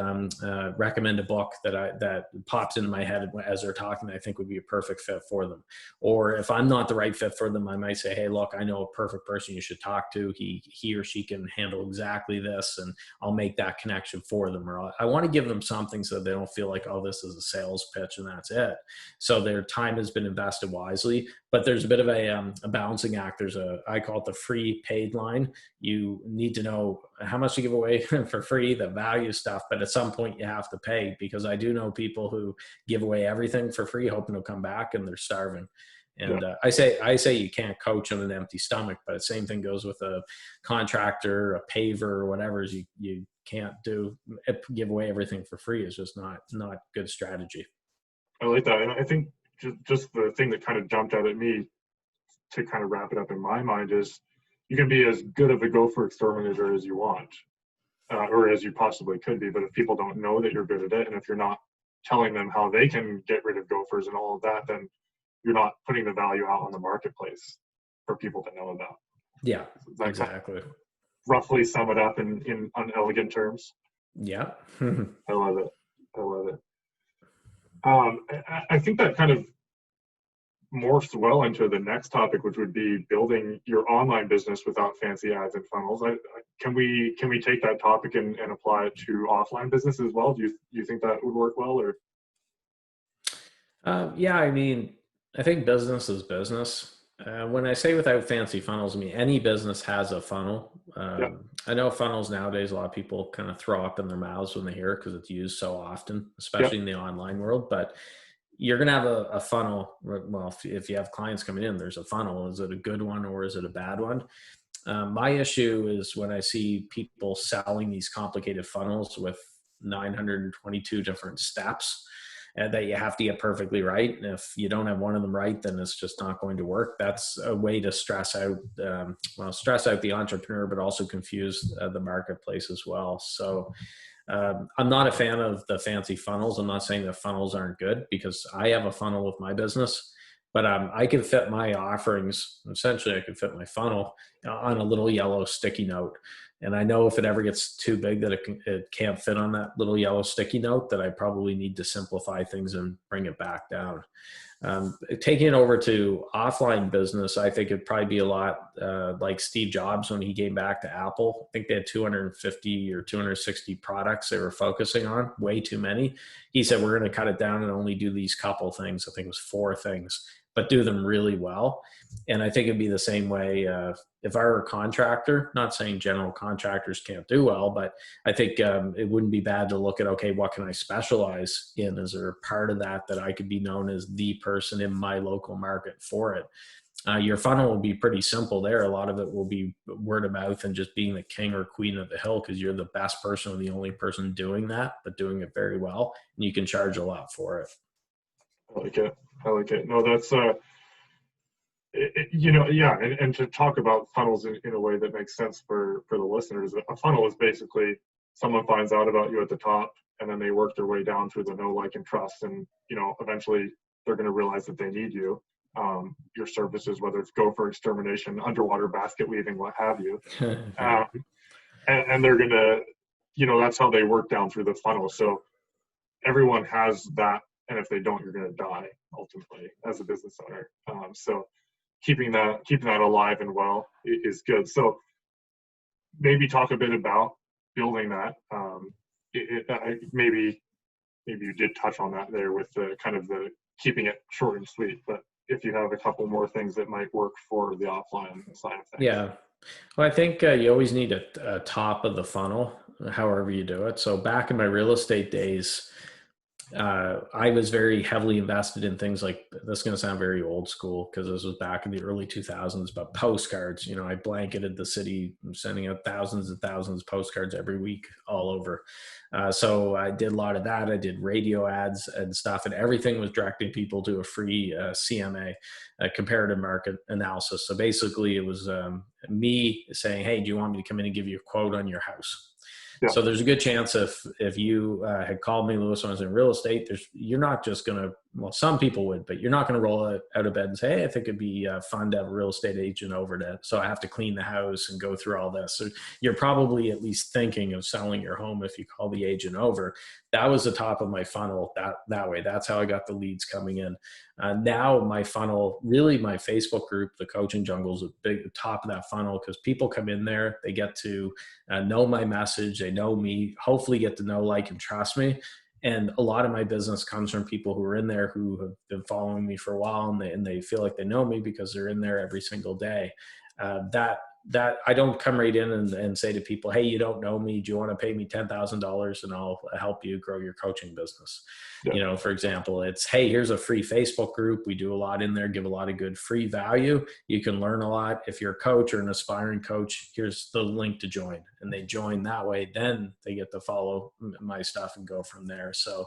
Speaker 2: recommend a book that pops into my head as they're talking that I think would be a perfect fit for them. Or if I'm not the right fit for them, I might say, hey, look, I know a perfect person you should talk to. He or she can handle exactly this, and I'll make that connection for them. Or I want to give them something so they don't feel like, oh, this is a sales pitch and that's it. So their time has been invested wisely. But there's a bit of a balancing act. I call it the free paid line. You need to know how much to give away for free, the value stuff, but at some point you have to pay, because I do know people who give away everything for free, hoping to come back, and they're starving. And I say you can't coach on an empty stomach, but the same thing goes with a contractor, a paver, or whatever. You can't give away everything for free. It's just not good strategy.
Speaker 1: I like that. And I think just the thing that kind of jumped out at me to kind of wrap it up in my mind is, you can be as good of a gopher exterminator as you want, or as you possibly could be. But if people don't know that you're good at it, and if you're not telling them how they can get rid of gophers and all of that, then you're not putting the value out on the marketplace for people to know about.
Speaker 2: Yeah,
Speaker 1: That
Speaker 2: exactly.
Speaker 1: kind of roughly sum it up in unelegant terms.
Speaker 2: Yeah.
Speaker 1: I love it. I love it. I think that kind of morphs well into the next topic, which would be building your online business without fancy ads and funnels. Can we take that topic and apply it to offline business as well? Do you think that would work well, or?
Speaker 2: Yeah, I mean, I think business is business. When I say without fancy funnels, I mean, any business has a funnel.
Speaker 1: Yeah.
Speaker 2: I know funnels nowadays, a lot of people kind of throw up in their mouths when they hear it because it's used so often, especially in the online world. But you're going to have a funnel. Well, if you have clients coming in, there's a funnel. Is it a good one or is it a bad one? My issue is when I see people selling these complicated funnels with 922 different steps that you have to get perfectly right. And if you don't have one of them right, then it's just not going to work. That's a way to stress out the entrepreneur, but also confuse the marketplace as well. So I'm not a fan of the fancy funnels. I'm not saying that funnels aren't good, because I have a funnel with my business, but I can fit my offerings. Essentially, I can fit my funnel on a little yellow sticky note. And I know if it ever gets too big that it can't fit on that little yellow sticky note, that I probably need to simplify things and bring it back down. Taking it over to offline business, I think it'd probably be a lot like Steve Jobs when he came back to Apple. I think they had 250 or 260 products they were focusing on, way too many. He said, we're going to cut it down and only do these couple things. I think it was 4 things, but do them really well. And I think it'd be the same way if I were a contractor, not saying general contractors can't do well, but I think it wouldn't be bad to look at, okay, what can I specialize in? Is there a part of that I could be known as the person in my local market for it? Your funnel will be pretty simple there. A lot of it will be word of mouth and just being the king or queen of the hill because you're the best person or the only person doing that, but doing it very well. And you can charge a lot for it.
Speaker 1: I like it. I like it. No, that's yeah, and to talk about funnels in a way that makes sense for the listeners. A funnel is basically someone finds out about you at the top, and then they work their way down through the know, like, and trust, and eventually they're going to realize that they need you, your services, whether it's gopher extermination, underwater basket weaving, what have you, and they're going to, that's how they work down through the funnel. So everyone has that, and if they don't, you're going to die ultimately as a business owner. So keeping that alive and well is good. So maybe talk a bit about building that. Maybe you did touch on that there with the kind of the keeping it short and sweet, but if you have a couple more things that might work for the offline side of things.
Speaker 2: Yeah. Well, I think you always need a top of the funnel, however you do it. So back in my real estate days, I was very heavily invested in things like, this is going to sound very old school because this was back in the early 2000s, but postcards. I blanketed the city, sending out thousands and thousands of postcards every week all over. So I did a lot of that. I did radio ads and stuff, and everything was directing people to a free CMA, comparative market analysis. So basically it was me saying, hey, do you want me to come in and give you a quote on your house? Yeah. So there's a good chance if you had called me, Lewis, when I was in real estate, you're not just going to, well, some people would, but you're not going to roll out of bed and say, hey, I think it'd be fun to have a real estate agent over to, so I have to clean the house and go through all this. So you're probably at least thinking of selling your home if you call the agent over. That was the top of my funnel that way. That's how I got the leads coming in. Now my funnel, really my Facebook group, the Coaching Jungle, is a big top of that funnel because people come in there, they get to know my message, they know me, hopefully get to know, like, and trust me. And a lot of my business comes from people who are in there who have been following me for a while, and they feel like they know me because they're in there every single day. That I don't come right in and say to people, hey, you don't know me. Do you want to pay me $10,000 and I'll help you grow your coaching business? Yeah. For example, it's, hey, here's a free Facebook group. We do a lot in there, give a lot of good free value. You can learn a lot. If you're a coach or an aspiring coach, here's the link to join. And they join that way. Then they get to follow my stuff and go from there. So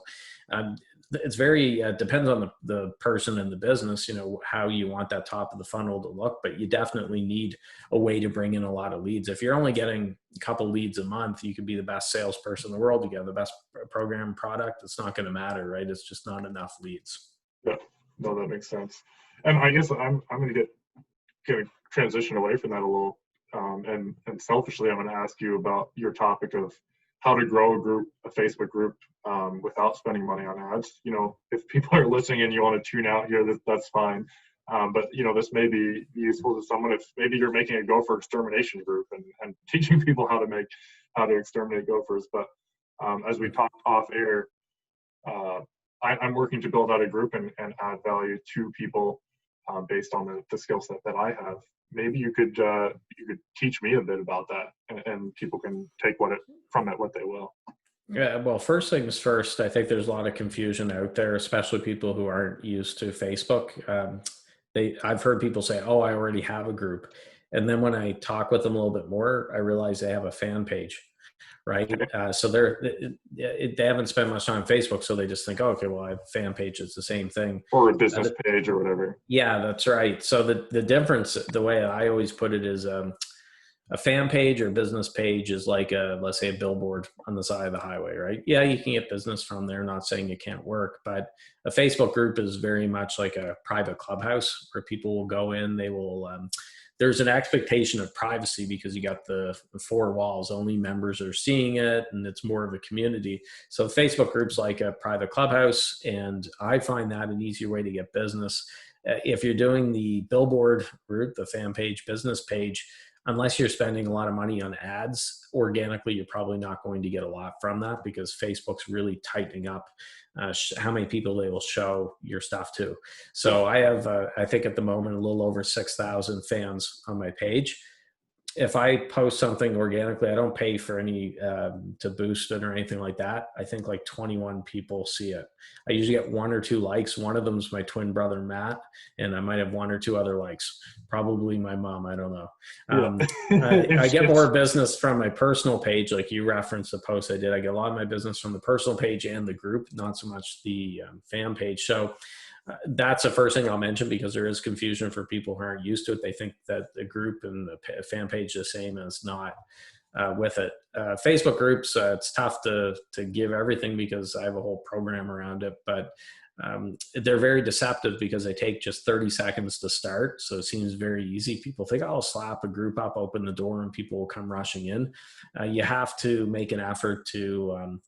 Speaker 2: it's very depends on the person and the business, how you want that top of the funnel to look, but you definitely need a way to bring in a lot of leads. If you're only getting a couple leads a month, you could be the best salesperson in the world, you get the best program product, it's not going to matter, right? It's just not enough leads.
Speaker 1: Yeah, no, that makes sense. And I guess I'm going to transition away from that a little, and selfishly, I'm going to ask you about your topic of how to grow a Facebook group, without spending money on ads. If people are listening and you want to tune out here, that's fine. But this may be useful to someone if maybe you're making a gopher extermination group and teaching people how to exterminate gophers. But as we talked off air, I'm working to build out a group and add value to people based on the skill set that I have. Maybe you could teach me a bit about that, and people can take what they will.
Speaker 2: Yeah, well, first things first, I think there's a lot of confusion out there, especially people who aren't used to Facebook. I've heard people say, "Oh, I already have a group," and then when I talk with them a little bit more, I realize they have a fan page. Right. So they haven't spent much time on Facebook. So they just think, oh, okay, well, I have a fan page. It's the same thing.
Speaker 1: Or a business page or whatever.
Speaker 2: Yeah, that's right. So the difference, the way I always put it is a fan page or business page is like let's say a billboard on the side of the highway, right? Yeah, you can get business from there. Not saying it can't work, but a Facebook group is very much like a private clubhouse where people will go in, they will, there's an expectation of privacy because you got the four walls, only members are seeing it, and it's more of a community. So Facebook group's like a private clubhouse, and I find that an easier way to get business. If you're doing the billboard route, the fan page, business page, unless you're spending a lot of money on ads, organically, you're probably not going to get a lot from that because Facebook's really tightening up how many people they will show your stuff to. So I have, I think at the moment, a little over 6,000 fans on my page. If I post something organically, I don't pay for any to boost it or anything like that. I think like 21 people see it. I usually get 1 or 2 likes. One of them is my twin brother, Matt, and I might have 1 or 2 other likes. Probably my mom. I don't know. I get more business from my personal page. Like you referenced the post I did. I get a lot of my business from the personal page and the group, not so much the fan page. So that's the first thing I'll mention because there is confusion for people who aren't used to it. They think that the group and the fan page are the same, and it's not with it. Facebook groups, it's tough to give everything because I have a whole program around it, but they're very deceptive because they take just 30 seconds to start. So it seems very easy. People think, oh, I'll slap a group up, open the door, and people will come rushing in. You have to make an effort to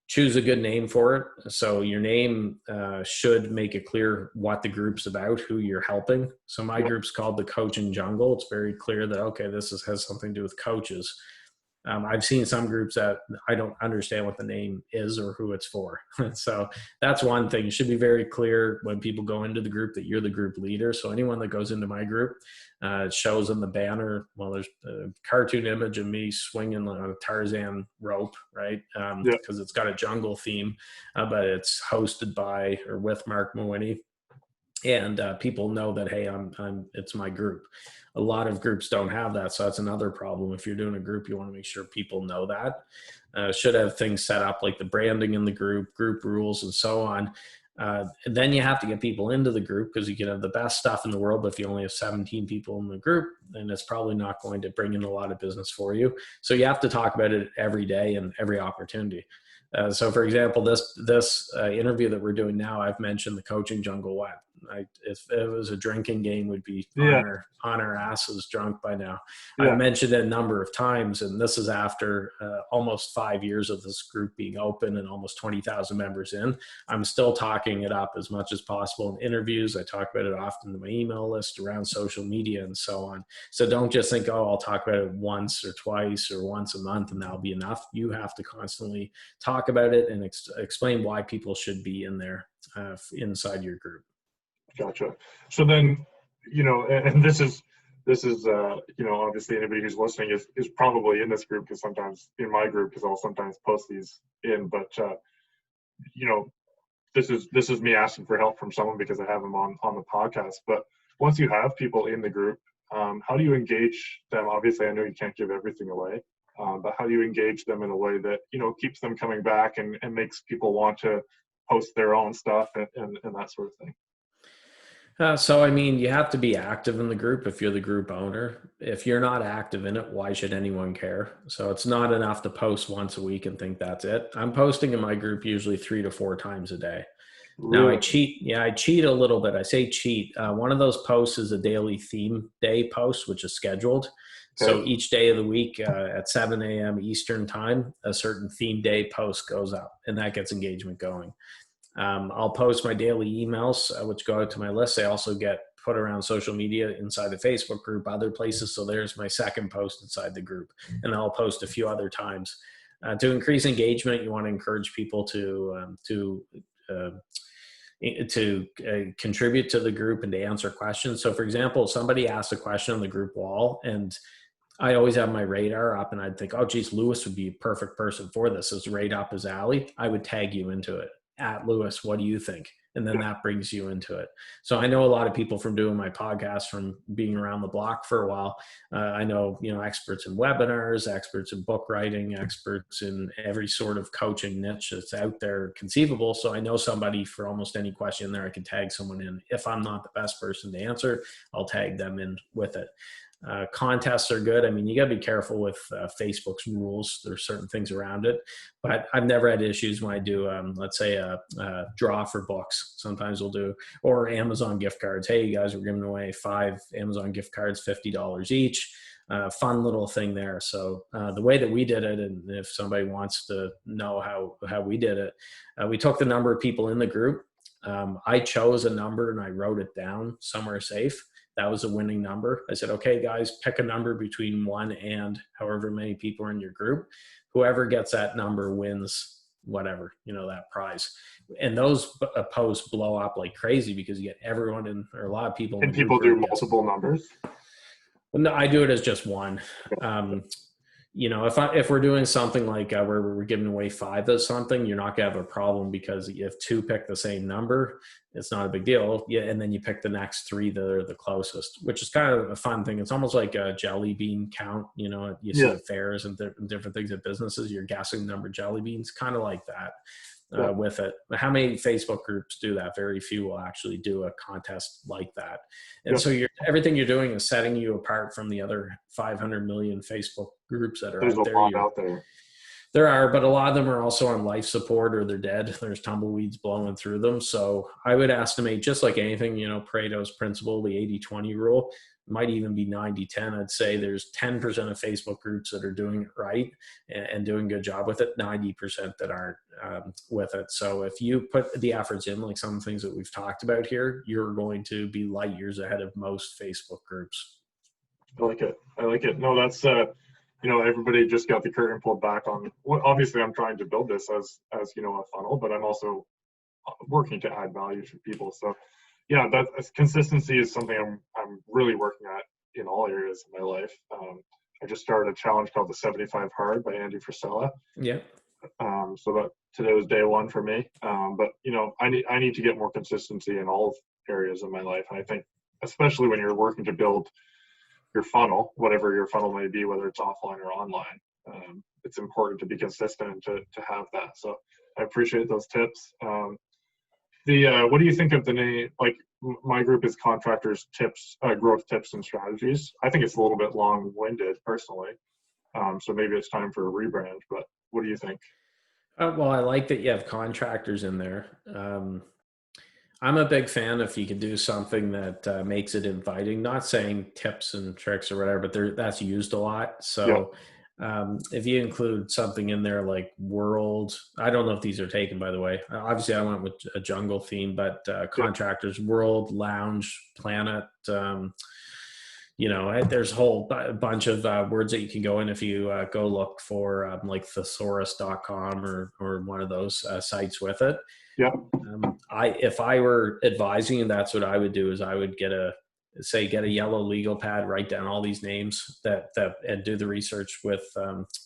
Speaker 2: choose a good name for it. So your name should make it clear what the group's about, who you're helping. So my group's called the Coaching Jungle. It's very clear that, okay, this has something to do with coaches. I've seen some groups that I don't understand what the name is or who it's for. So that's one thing. It should be very clear when people go into the group that you're the group leader. So anyone that goes into my group, it shows on the banner, well, there's a cartoon image of me swinging on a Tarzan rope, right? Because it's got a jungle theme, but it's hosted by or with Marc Mawhinney. And people know that, hey, it's my group. A lot of groups don't have that, so that's another problem. If you're doing a group, you want to make sure people know that. Should have things set up like the branding in the group rules, and so on. And then you have to get people into the group because you can have the best stuff in the world, but if you only have 17 people in the group, then it's probably not going to bring in a lot of business for you. So you have to talk about it every day and every opportunity. So, for example, this interview that we're doing now, I've mentioned the Coaching Jungle. What? If it was a drinking game, we'd be on our asses drunk by now. I've mentioned it a number of times, and this is after almost 5 years of this group being open and almost 20,000 members in. I'm still talking it up as much as possible in interviews. I talk about it often in my email list, around social media, and so on. So don't just think, oh, I'll talk about it once or twice or once a month and that'll be enough. You have to constantly talk about it and explain why people should be in there inside your group.
Speaker 1: Gotcha. So then, and this is obviously anybody who's listening is probably in this group because sometimes in my group, because I'll sometimes post these in, but this is me asking for help from someone because I have them on the podcast. But once you have people in the group, how do you engage them? Obviously, I know you can't give everything away, but how do you engage them in a way that, keeps them coming back and makes people want to post their own stuff and that sort of thing?
Speaker 2: So, I mean, you have to be active in the group if you're the group owner. If you're not active in it, why should anyone care? So it's not enough to post once a week and think that's it. I'm posting in my group usually 3 to 4 times a day.
Speaker 1: Really?
Speaker 2: Now I cheat. Yeah, I cheat a little bit. I say cheat. One of those posts is a daily theme day post, which is scheduled.
Speaker 1: Okay.
Speaker 2: So each day of the week at 7 a.m. Eastern time, a certain theme day post goes up, and that gets engagement going. I'll post my daily emails, which go out to my list. They also get put around social media inside the Facebook group, other places. So there's my second post inside the group. And I'll post a few other times. To increase engagement, you want to encourage people to contribute to the group and to answer questions. So for example, somebody asked a question on the group wall, and I always have my radar up, and I'd think, oh geez, Lewis would be a perfect person for this. It's right up his alley. I would tag you into it. At Lewis, what do you think? And then that brings you into it. So I know a lot of people from doing my podcast, from being around the block for a while. I know, experts in webinars, experts in book writing, experts in every sort of coaching niche that's out there conceivable. So I know somebody for almost any question there. I can tag someone in. If I'm not the best person to answer, I'll tag them in with it. Contests are good. I mean, you got to be careful with Facebook's rules. There's certain things around it, but I've never had issues when I do, let's say a draw for books. Sometimes we'll do, or Amazon gift cards. Hey, you guys, we're giving away 5 Amazon gift cards, $50 each. Fun little thing there. So the way that we did it, and if somebody wants to know how we did it, we took the number of people in the group. I chose a number and I wrote it down somewhere safe. That was a winning number. I said, okay, guys, pick a number between 1 and however many people are in your group. Whoever gets that number wins whatever, that prize. And those posts blow up like crazy because you get everyone in, or a lot of people.
Speaker 1: Can people do multiple numbers?
Speaker 2: Well, no, I do it as just one. If we're doing something like where we're giving away 5 of something, you're not gonna have a problem, because if 2 pick the same number, it's not a big deal. Yeah, and then you pick the next 3 that are the closest, which is kind of a fun thing. It's almost like a jelly bean count. You see at fairs and different things at businesses. You're guessing the number of jelly beans, kind of like that. With it. How many Facebook groups do that? Very few will actually do a contest like that. And so everything you're doing is setting you apart from the other 500 million Facebook groups that are
Speaker 1: There's
Speaker 2: out there.
Speaker 1: There's a lot out there.
Speaker 2: There are, but a lot of them are also on life support or they're dead. There's tumbleweeds blowing through them. So I would estimate, just like anything, Pareto's principle, the 80-20 rule, might even be 90-10. I'd say there's 10% of Facebook groups that are doing it right and doing a good job with it, 90% that aren't with it. So if you put the efforts in, like some things that we've talked about here, you're going to be light years ahead of most Facebook groups.
Speaker 1: I like it. No, that's, everybody just got the curtain pulled back on. Well, obviously, I'm trying to build this as a funnel, but I'm also working to add value to people. So yeah, that consistency is something I'm really working at in all areas of my life. I just started a challenge called the 75 Hard by Andy Frisella.
Speaker 2: Yeah.
Speaker 1: So that today was day 1 for me. But I need to get more consistency in all areas of my life. And I think especially when you're working to build your funnel, whatever your funnel may be, whether it's offline or online, it's important to be consistent and to have that. So I appreciate those tips. What do you think of the name? Like, my group is Contractors Tips, Growth Tips and Strategies. I think it's a little bit long-winded personally. So maybe it's time for a rebrand, but what do you think?
Speaker 2: Well, I like that you have contractors in there. I'm a big fan if you can do something that makes it inviting, not saying tips and tricks or whatever, but that's used a lot. So if you include something in there like world, I don't know if these are taken, by the way. Obviously, I went with a jungle theme, but contractors, world, lounge, planet, there's a whole bunch of words that you can go in if you go look for like thesaurus.com or one of those sites with it.
Speaker 1: Yeah.
Speaker 2: If I were advising, and that's what I would do, is I would get a yellow legal pad, write down all these names and do the research with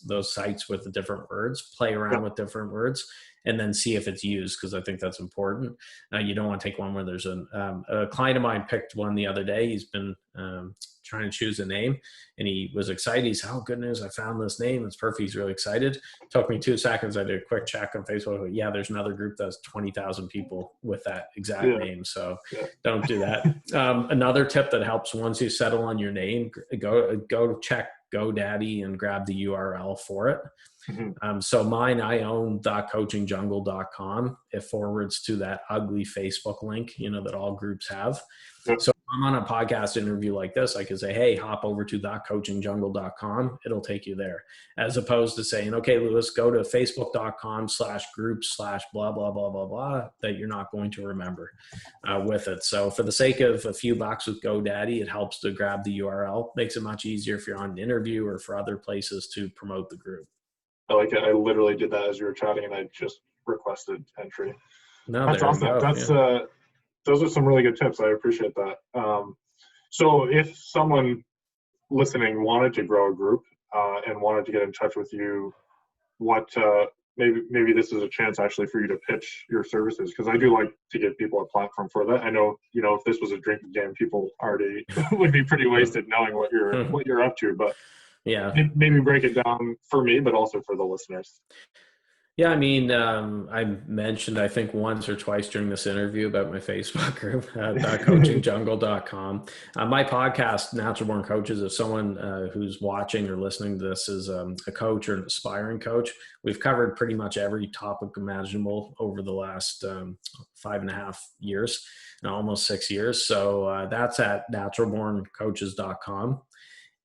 Speaker 2: those sites with the different words, play around with different words, and then see if it's used, because I think that's important. You don't want to take one where there's a client of mine picked one the other day. He's been trying to choose a name, and he was excited. He said, "Oh, good news, I found this name. It's perfect." He's really excited. Took me 2 seconds. I did a quick check on Facebook. Yeah, there's another group that's 20,000 people with that exact name. So don't do that. Another tip that helps once you settle on your name, go check GoDaddy and grab the URL for it. So mine, I own .coachingjungle.com. It forwards to that ugly Facebook link, that all groups have. So if I'm on a podcast interview like this, I can say, hey, hop over to .coachingjungle.com. It'll take you there. As opposed to saying, okay, Lewis, go to facebook.com/groups/blah, blah, blah, blah, blah, that you're not going to remember with it. So for the sake of a few bucks with GoDaddy, it helps to grab the URL. Makes it much easier if you're on an interview or for other places to promote the group.
Speaker 1: I like it. I literally did that as you were chatting, and I just requested entry.
Speaker 2: No,
Speaker 1: that's awesome. That's those are some really good tips. I appreciate that. So if someone listening wanted to grow a group and wanted to get in touch with you, what maybe this is a chance actually for you to pitch your services, because I do like to give people a platform for that. I know, if this was a drinking game, people already would be pretty wasted knowing what you're up to, but maybe break it down for me, but also for the listeners.
Speaker 2: Yeah, I mean, I mentioned, I think once or twice during this interview about my Facebook group, coachingjungle.com. My podcast, Natural Born Coaches, if someone who's watching or listening to this is a coach or an aspiring coach, we've covered pretty much every topic imaginable over the last 5.5 years, almost 6 years. So that's at naturalborncoaches.com.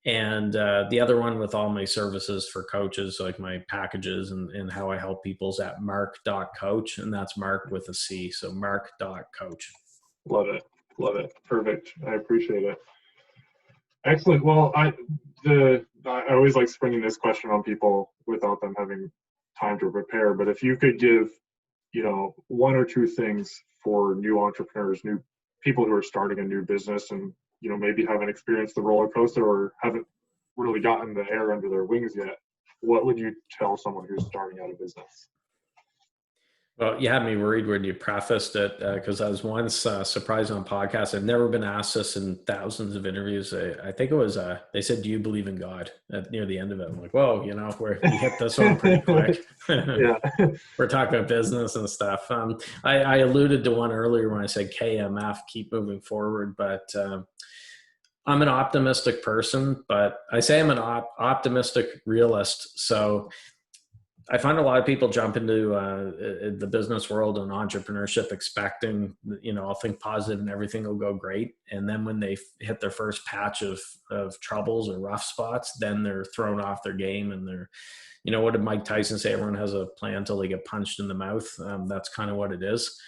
Speaker 2: And the other one with all my services for coaches, like my packages and how I help people, is at marc.coach, and that's Marc with a C. So marc.coach.
Speaker 1: Love it. Perfect. I appreciate it. Excellent. Well, I always like springing this question on people without them having time to prepare. But if you could give, 1 or 2 things for new entrepreneurs, new people who are starting a new business and maybe haven't experienced the roller coaster or haven't really gotten the air under their wings yet, what would you tell someone who's starting out a business?
Speaker 2: Well, you had me worried when you prefaced it, because I was once surprised on podcasts. I've never been asked this in thousands of interviews. I think it was, they said, do you believe in God near the end of it? I'm like, whoa, we hit this one pretty quick. We're talking about business and stuff. I alluded to one earlier when I said KMF, keep moving forward, but I'm an optimistic person, but I say I'm an optimistic realist. So I find a lot of people jump into the business world and entrepreneurship expecting, I'll think positive and everything will go great. And then when they hit their first patch of troubles or rough spots, then they're thrown off their game and they're, what did Mike Tyson say? Everyone has a plan until they get punched in the mouth. That's kind of what it is.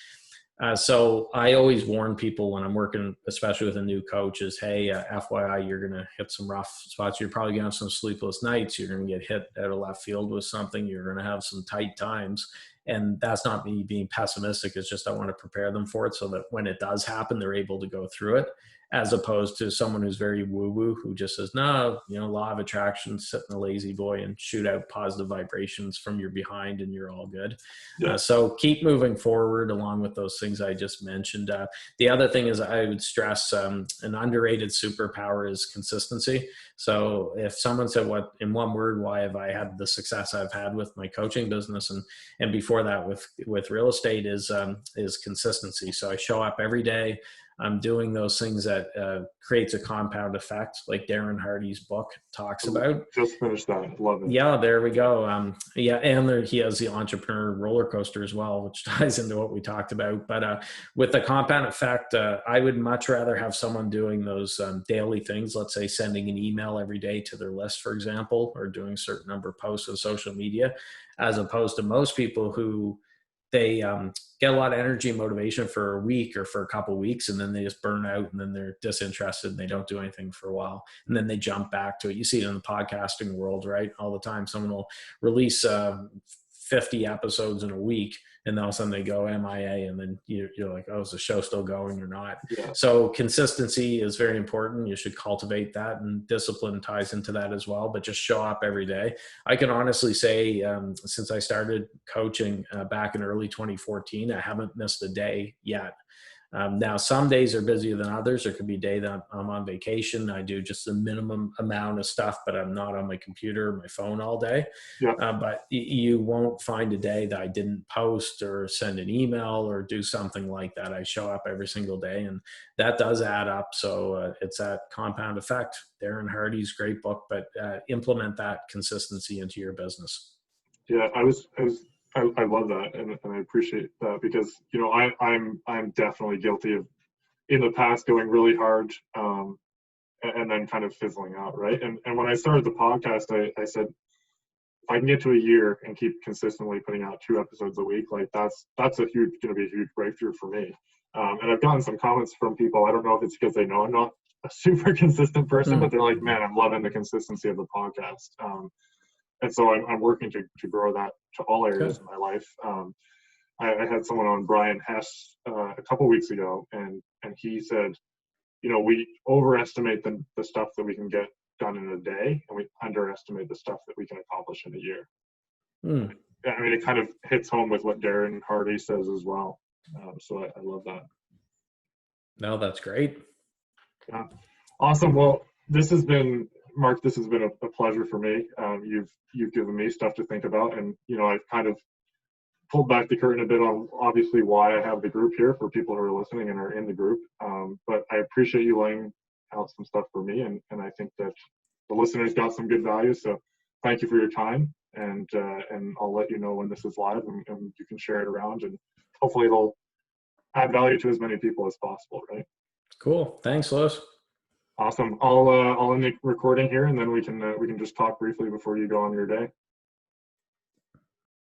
Speaker 2: So I always warn people when I'm working, especially with a new coach, is, hey, FYI, you're going to hit some rough spots. You're probably going to have some sleepless nights. You're going to get hit out of left field with something. You're going to have some tight times. And that's not me being pessimistic. It's just I want to prepare them for it so that when it does happen, they're able to go through it, as opposed to someone who's very woo-woo who just says, no, law of attraction, sit in a lazy boy and shoot out positive vibrations from your behind and you're all good. So keep moving forward along with those things I just mentioned. The other thing is I would stress an underrated superpower is consistency. So if someone said, what, in one word, why have I had the success I've had with my coaching business and before that with real estate is consistency. So I show up every day. I'm doing those things that creates a compound effect, like Darren Hardy's book talks about.
Speaker 1: Just finished that. Love it.
Speaker 2: Yeah, there we go. And he has the entrepreneur roller coaster as well, which ties into what we talked about. But with the compound effect, I would much rather have someone doing those daily things, let's say sending an email every day to their list, for example, or doing a certain number of posts on social media, as opposed to most people who they get a lot of energy and motivation for a week or for a couple of weeks, and then they just burn out and then they're disinterested and they don't do anything for a while. And then they jump back to it. You see it in the podcasting world, right? All the time. Someone will release 50 episodes in a week and then all of a sudden they go MIA and then you're like, oh, is the show still going or not? Yeah. So consistency is very important. You should cultivate that, and discipline ties into that as well, but just show up every day. I can honestly say since I started coaching back in early 2014, I haven't missed a day yet. Now, some days are busier than others. There could be a day that I'm on vacation. I do just the minimum amount of stuff, but I'm not on my computer or my phone all day.
Speaker 1: Yeah.
Speaker 2: But you won't find a day that I didn't post or send an email or do something like that. I show up every single day, and that does add up. So it's that compound effect. Darren Hardy's great book, but implement that consistency into your business.
Speaker 1: Yeah, I love that, and I appreciate that, because I'm definitely guilty of, in the past, going really hard, and then kind of fizzling out, right? And when I started the podcast, I said, if I can get to a year and keep consistently putting out 2 episodes a week, like that's going to be a huge breakthrough for me. And I've gotten some comments from people. I don't know if it's because they know I'm not a super consistent person, but they're like, man, I'm loving the consistency of the podcast. And so I'm working to grow that to all areas of my life. I had someone on, Brian Hess, a couple weeks ago, and he said, we overestimate the stuff that we can get done in a day, and we underestimate the stuff that we can accomplish in a year. I mean, it kind of hits home with what Darren Hardy says as well. So I love that.
Speaker 2: No, that's great.
Speaker 1: Yeah. Awesome. Well, Marc, this has been a pleasure for me. You've given me stuff to think about, and I've kind of pulled back the curtain a bit on obviously why I have the group here for people who are listening and are in the group. But I appreciate you laying out some stuff for me, and I think that the listeners got some good value. So thank you for your time, and I'll let you know when this is live, and you can share it around, and hopefully it'll add value to as many people as possible, right?
Speaker 2: Cool. Thanks, Lois.
Speaker 1: Awesome. I'll end the recording here, and then we can just talk briefly before you go on your day.